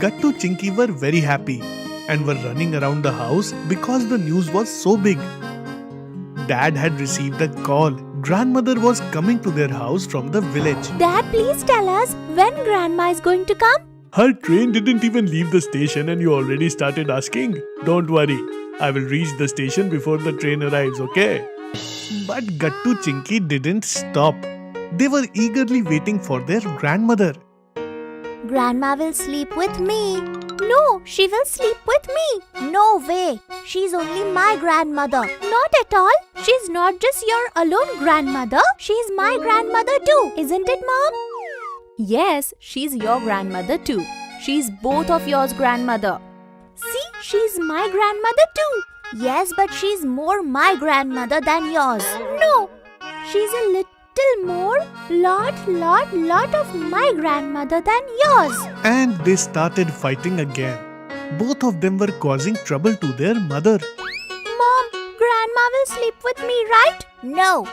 Gattu Chinki were very happy and were running around the house because the news was so big. Dad had received a call. Grandmother was coming to their house from the village. Dad, please tell us when Grandma is going to come. Her train didn't even leave the station and you already started asking? Don't worry, I will reach the station before the train arrives, okay? But Gattu Chinki didn't stop. They were eagerly waiting for their grandmother. Grandma will sleep with me. No, she will sleep with me. No way. She's only my grandmother. Not at all. She's not just your alone grandmother. She's my grandmother too. Isn't it, Mom? Yes, she's your grandmother too. She's both of yours grandmother. See, she's my grandmother too. Yes, but she's more my grandmother than yours. No, she's a little more, lot of my grandmother than yours. And they started fighting again. Both of them were causing trouble to their mother. Mom, Grandma will sleep with me, right? No,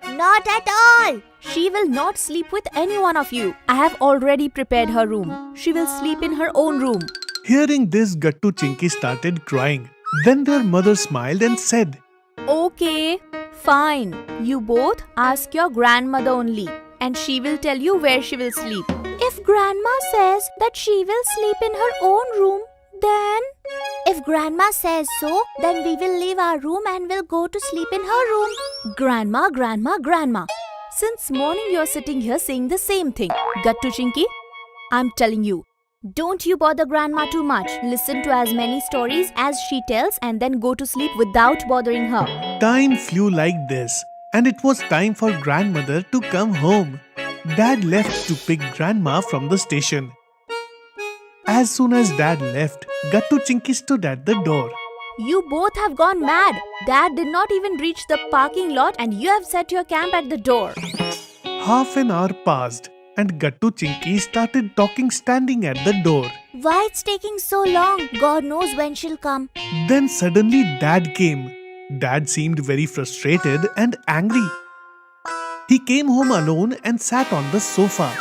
not at all. She will not sleep with any one of you. I have already prepared her room. She will sleep in her own room. Hearing this, Gattu Chinki started crying. Then their mother smiled and said, Okay, fine. You both ask your grandmother only, and she will tell you where she will sleep. If Grandma says that she will sleep in her own room, then... If Grandma says so, then we will leave our room and will go to sleep in her room. Grandma. Since morning you are sitting here saying the same thing. Gattu Chinki, I'm telling you, don't you bother Grandma too much. Listen to as many stories as she tells and then go to sleep without bothering her. Time flew like this, and it was time for grandmother to come home. Dad left to pick grandma from the station. As soon as Dad left, Gattu Chinki stood at the door. You both have gone mad. Dad did not even reach the parking lot and you have set your camp at the door. Half an hour passed and Gattu Chinki started talking standing at the door. Why it's taking so long? God knows when she'll come. Then suddenly Dad came. Dad seemed very frustrated and angry. He came home alone and sat on the sofa.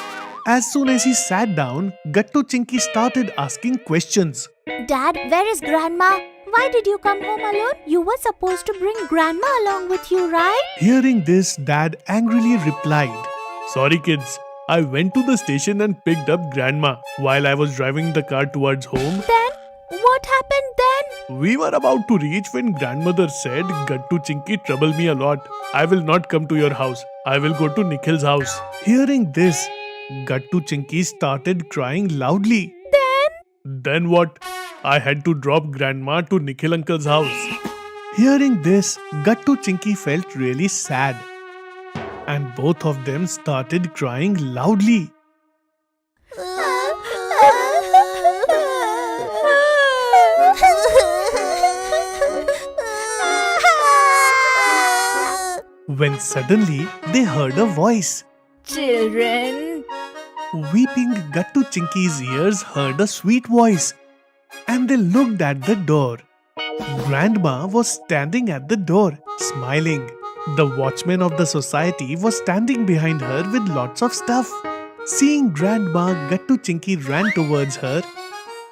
As soon as he sat down, Gattu Chinki started asking questions. Dad, where is Grandma? Why did you come home alone? You were supposed to bring Grandma along with you, right? Hearing this, Dad angrily replied, Sorry kids, I went to the station and picked up Grandma while I was driving the car towards home. Then? What happened then? We were about to reach when grandmother said, Gattu Chinki trouble me a lot. I will not come to your house. I will go to Nikhil's house. Hearing this, Gattu Chinki started crying loudly. Then what? I had to drop grandma to Nikhil uncle's house. Hearing this, Gattu Chinki felt really sad. And both of them started crying loudly. When suddenly they heard a voice. Children. Weeping Gattu Chinki's ears heard a sweet voice. And they looked at the door. Grandma was standing at the door, smiling. The watchman of the society was standing behind her with lots of stuff. Seeing Grandma, Gattu Chinki ran towards her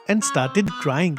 and started crying.